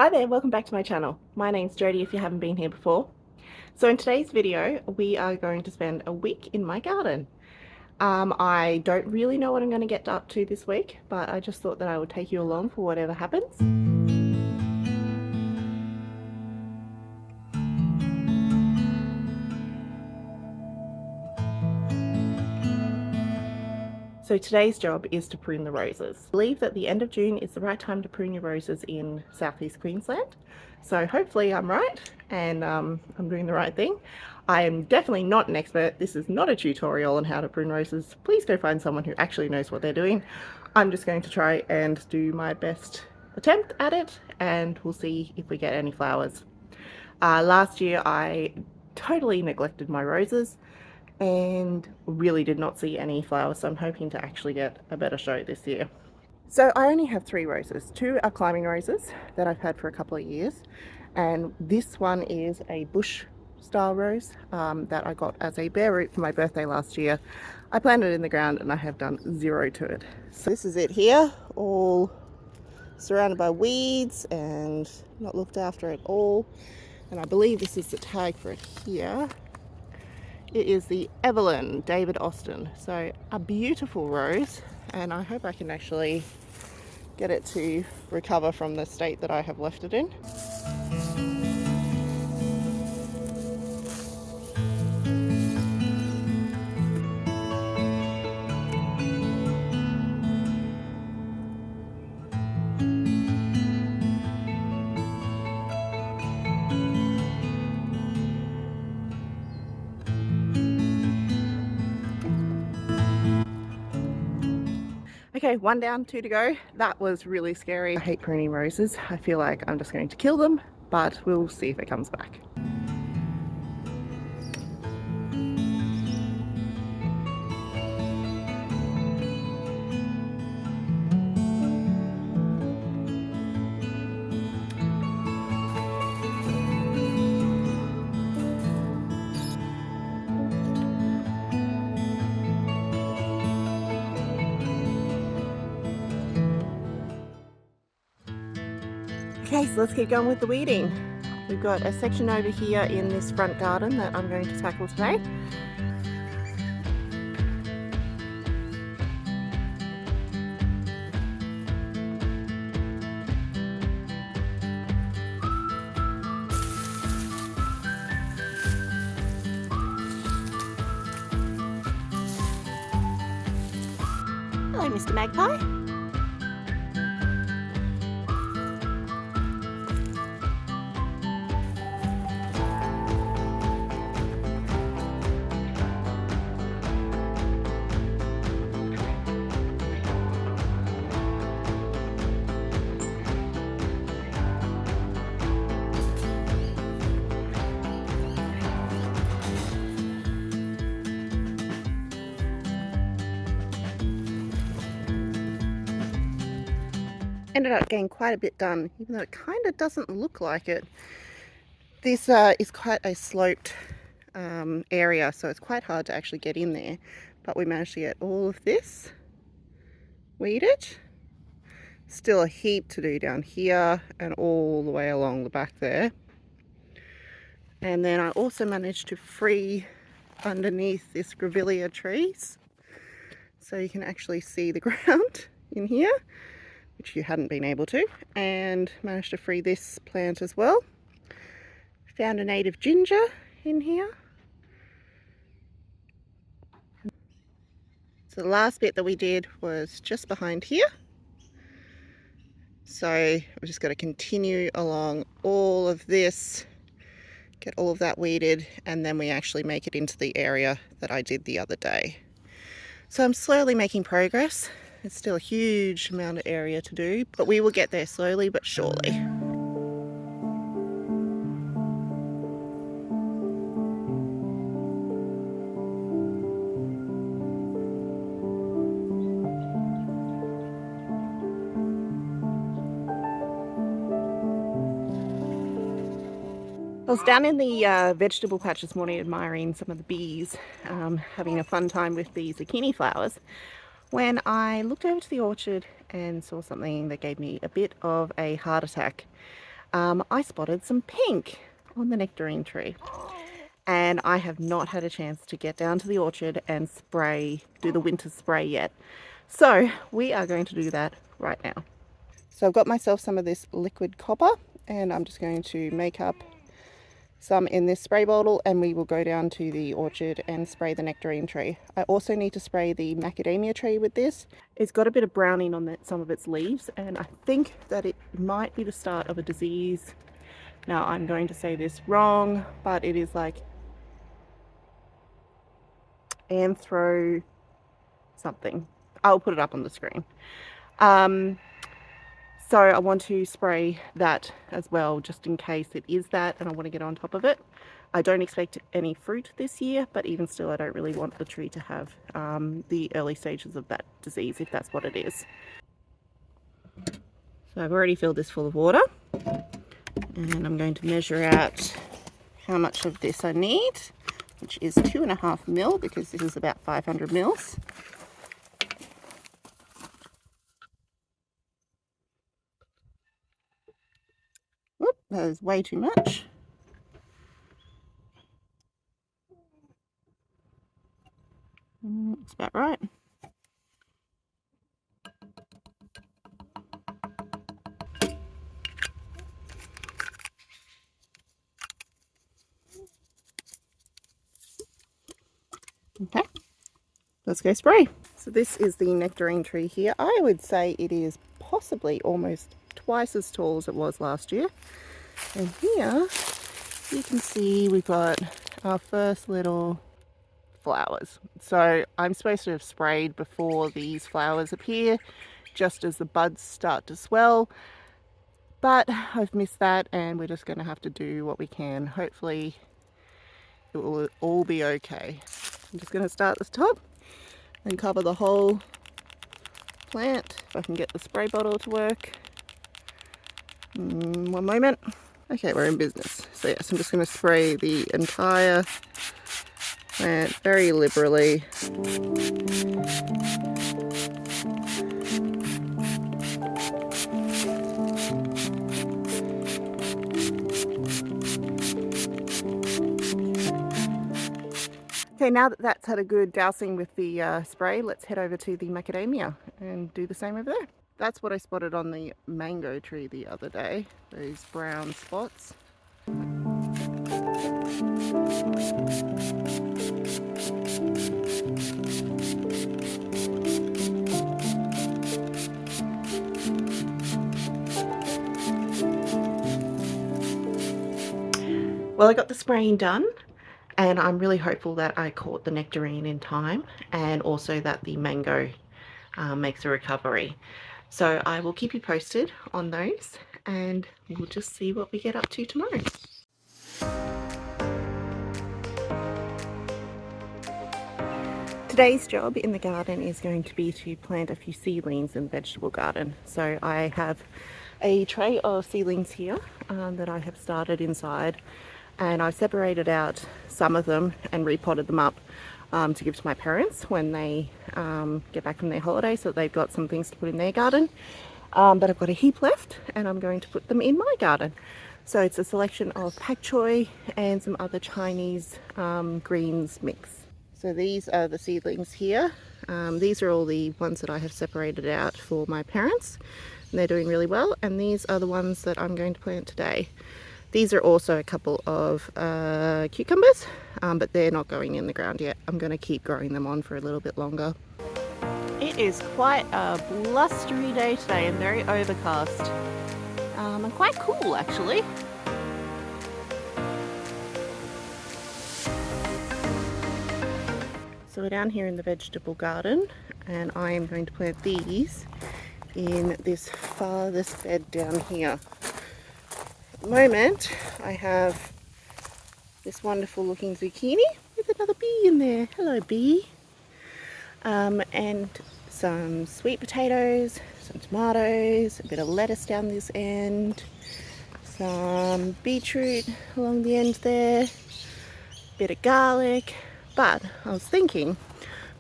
Hi there, welcome back to my channel. My name's Jodie if you haven't been here before. So in today's video, we are going to spend a week in my garden. I don't really know what I'm going to get up to this week, but I just thought that I would take you along for whatever happens. So today's job is to prune the roses. I believe that the end of June is the right time to prune your roses in southeast Queensland. So hopefully I'm right and I'm doing the right thing. I am definitely not an expert. This is not a tutorial on how to prune roses. Please go find someone who actually knows what they're doing. I'm just going to try and do my best attempt at it and we'll see if we get any flowers. Last year I totally neglected my roses and really did not see any flowers, so I'm hoping to actually get a better show this year. So I only have 3 roses. 2 are climbing roses that I've had for a couple of years, and this one is a bush style rose that I got as a bare root for my birthday last year. I planted it in the ground and I have done 0 to it. So this is it here, all surrounded by weeds and not looked after at all. And I believe this is the tag for it here. It is the Evelyn David Austin. So a beautiful rose, and I hope I can actually get it to recover from the state that I have left it in. Okay, 1 down, 2 to go. That was really scary. I hate pruning roses. I feel like I'm just going to kill them, but we'll see if it comes back. Okay, so let's keep going with the weeding. We've got a section over here in this front garden that I'm going to tackle today. Hello, Mr. Magpie. Ended up getting quite a bit done, even though it kind of doesn't look like it. This is quite a sloped area, so it's quite hard to actually get in there, but we managed to get all of this weeded. Still a heap to do down here and all the way along the back there. And then I also managed to free underneath this grevillea trees, so you can actually see the ground in here, which you hadn't been able to, and managed to free this plant as well. Found a native ginger in here. So the last bit that we did was just behind here. So we've just got to continue along all of this, get all of that weeded, and then we actually make it into the area that I did the other day. So I'm slowly making progress. It's still a huge amount of area to do, but we will get there slowly but surely. I was down in the vegetable patch this morning admiring some of the bees, having a fun time with the zucchini flowers, when I looked over to the orchard and saw something that gave me a bit of a heart attack. I spotted some pink on the nectarine tree. And I have not had a chance to get down to the orchard and do the winter spray yet. So we are going to do that right now. So I've got myself some of this liquid copper and I'm just going to make up some in this spray bottle and we will go down to the orchard and spray the nectarine tree. I also need to spray the macadamia tree with this. It's got a bit of browning on some of its leaves and I think that it might be the start of a disease. Now I'm going to say this wrong, but it is like anthro something. I'll put it up on the screen. So I want to spray that as well, just in case it is that, and I want to get on top of it. I don't expect any fruit this year, but even still, I don't really want the tree to have the early stages of that disease, if that's what it is. So I've already filled this full of water, and I'm going to measure out how much of this I need, which is 2.5 ml, because this is about 500 mils. Whoop, that is way too much. That's about right. Okay, let's go spray. So this is the nectarine tree here. I would say it is possibly almost twice as tall as it was last year. And here you can see we've got our first little flowers. So I'm supposed to have sprayed before these flowers appear, just as the buds start to swell. But I've missed that and we're just going to have to do what we can. Hopefully it will all be okay. I'm just going to start at the top and cover the whole plant. If I can get the spray bottle to work. One moment. Okay, we're in business. So yes, I'm just going to spray the entire plant very liberally. Okay, now that that's had a good dousing with the spray, let's head over to the macadamia and do the same over there. That's what I spotted on the mango tree the other day, those brown spots. Well, I got the spraying done. And I'm really hopeful that I caught the nectarine in time and also that the mango makes a recovery. So I will keep you posted on those and we'll just see what we get up to tomorrow. Today's job in the garden is going to be to plant a few seedlings in the vegetable garden. So I have a tray of seedlings here that I have started inside. And I've separated out some of them and repotted them up to give to my parents when they get back from their holiday, so that they've got some things to put in their garden. But I've got a heap left and I'm going to put them in my garden. So it's a selection of pak choi and some other Chinese greens mix. So these are the seedlings here. These are all the ones that I have separated out for my parents. And they're doing really well. And these are the ones that I'm going to plant today. These are also a couple of cucumbers, but they're not going in the ground yet. I'm going to keep growing them on for a little bit longer. It is quite a blustery day today and very overcast. And quite cool actually. So we're down here in the vegetable garden and I am going to plant these in this farthest bed down here. At the moment I have this wonderful looking zucchini with another bee in there. Hello bee. And some sweet potatoes, some tomatoes, a bit of lettuce down this end, some beetroot along the end there, a bit of garlic. But I was thinking,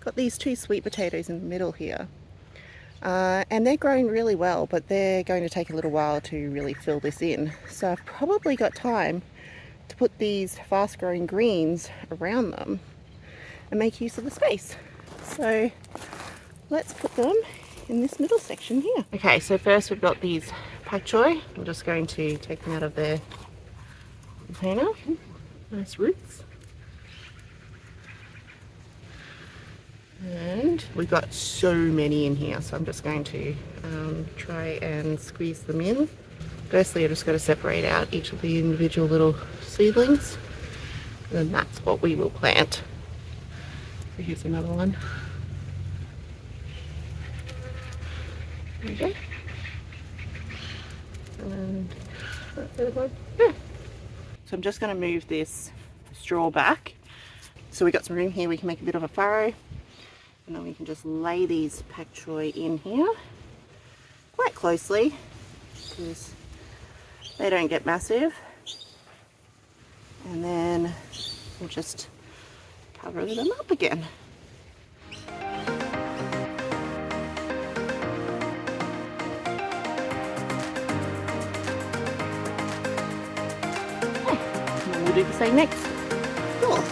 got these two sweet potatoes in the middle here. And they're growing really well, but they're going to take a little while to really fill this in. So I've probably got time to put these fast growing greens around them and make use of the space. So let's put them in this middle section here. Okay, so first we've got these pak choi. I'm just going to take them out of their container. Nice roots. And we've got so many in here, so I'm just going to try and squeeze them in. Firstly, I just got to separate out each of the individual little seedlings, and then that's what we will plant. So here's another one. There we go. And that's the other one. Yeah. So I'm just going to move this straw back. So we've got some room here, we can make a bit of a furrow. And then we can just lay these pak choi in here quite closely because they don't get massive. And then we'll just cover them up again. And then we'll do the same next. Cool.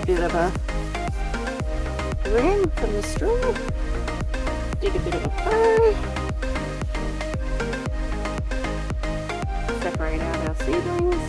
Bit of a rim from the straw, dig a bit of a furrow, separate out our seedlings.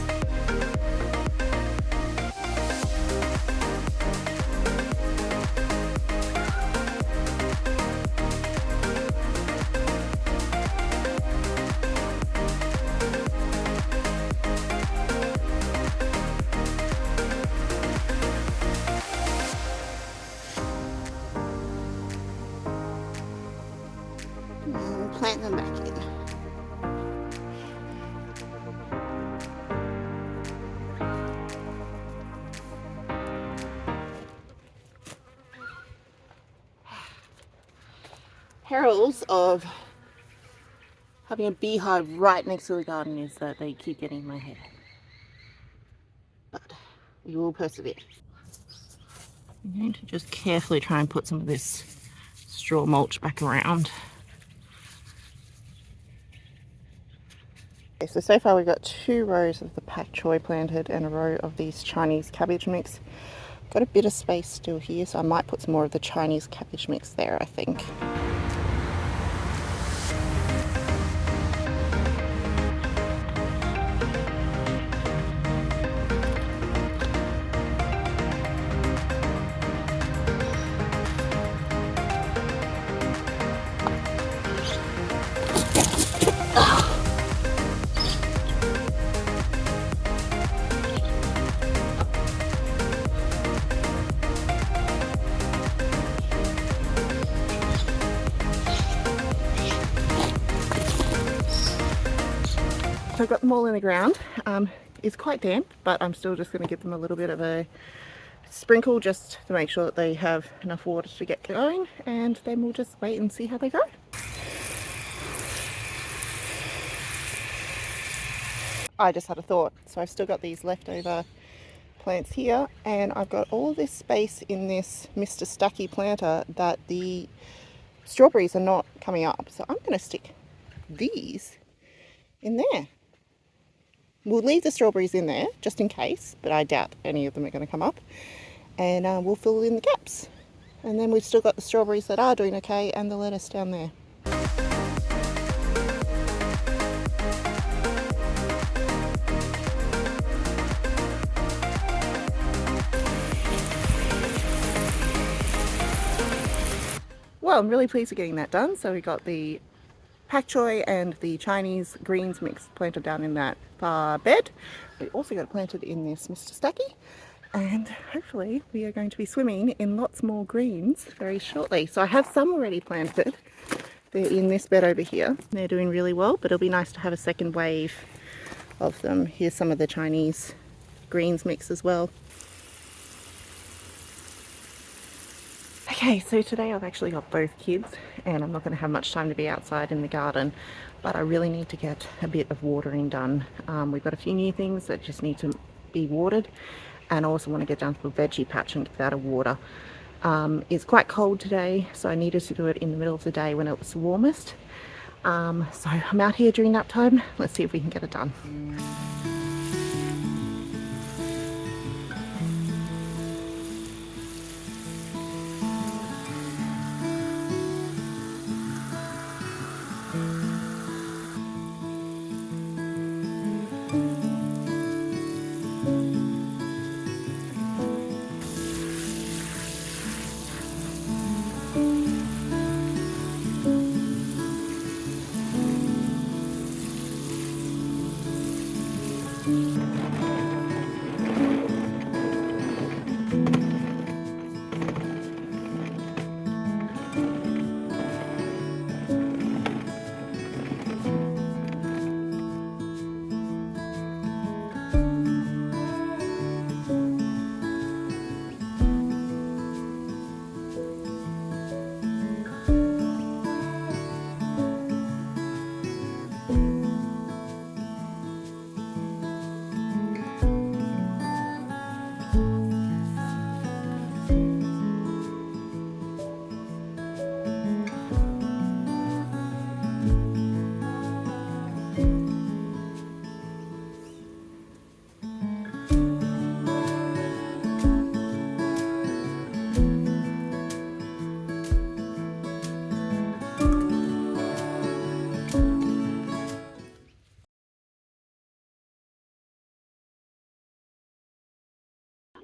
And plant them back in. Perils of having a beehive right next to the garden is that they keep getting in my hair. But we will persevere. I'm going to just carefully try and put some of this straw mulch back around. Okay, so far we've got 2 rows of the pak choi planted and a row of these Chinese cabbage mix. Got a bit of space still here, so I might put some more of the Chinese cabbage mix there, I think. So I've got them all in the ground. It's quite damp, but I'm still just going to give them a little bit of a sprinkle just to make sure that they have enough water to get going, and then we'll just wait and see how they go. I just had a thought. So I've still got these leftover plants here, and I've got all this space in this Mr. Stucky planter that the strawberries are not coming up. So I'm going to stick these in there. We'll leave the strawberries in there just in case, but I doubt any of them are going to come up. And we'll fill in the gaps. And then we've still got the strawberries that are doing okay and the lettuce down there. Well, I'm really pleased with getting that done. So we got the pak choi and the Chinese greens mix planted down in that far bed. We also got it planted in this Mr. Stucky, and hopefully we are going to be swimming in lots more greens very shortly. So I have some already planted. They're in this bed over here. They're doing really well, but it'll be nice to have a second wave of them. Here's some of the Chinese greens mix as well. Okay, so today I've actually got both kids and I'm not going to have much time to be outside in the garden, but I really need to get a bit of watering done. We've got a few new things that just need to be watered, and I also want to get down to the veggie patch and give that a water. It's quite cold today, so I needed to do it in the middle of the day when it was warmest. So I'm out here during nap time. Let's see if we can get it done.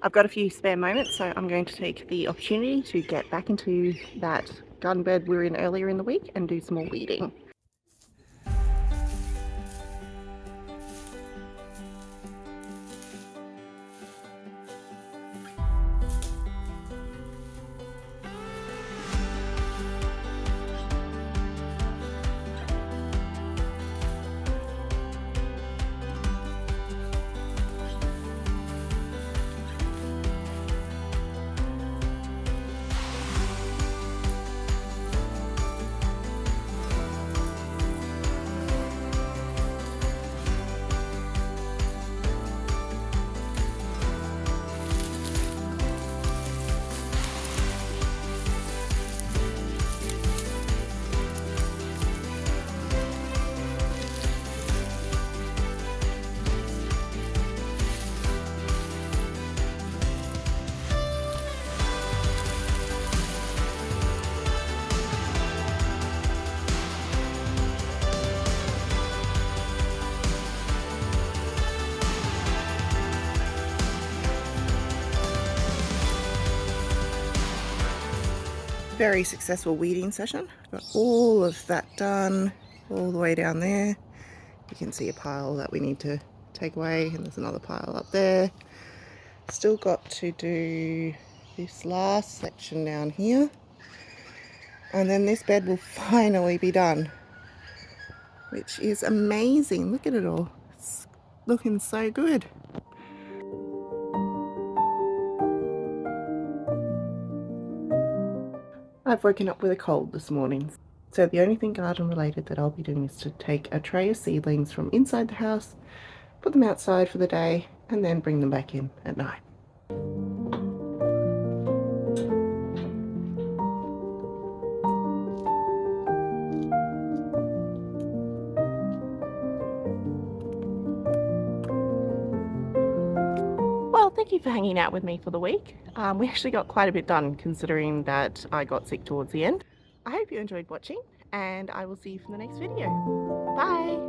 I've got a few spare moments, so I'm going to take the opportunity to get back into that garden bed we were in earlier in the week and do some more weeding. Very successful weeding session. Got all of that done, all the way down there. You can see a pile that we need to take away, and there's another pile up there. Still got to do this last section down here, and then this bed will finally be done, which is amazing. Look at it all. It's looking so good. I've woken up with a cold this morning, so the only thing garden related that I'll be doing is to take a tray of seedlings from inside the house, put them outside for the day, and then bring them back in at night. Well, thank you for hanging out with me for the week. We actually got quite a bit done considering that I got sick towards the end. I hope you enjoyed watching, and I will see you for the next video. Bye!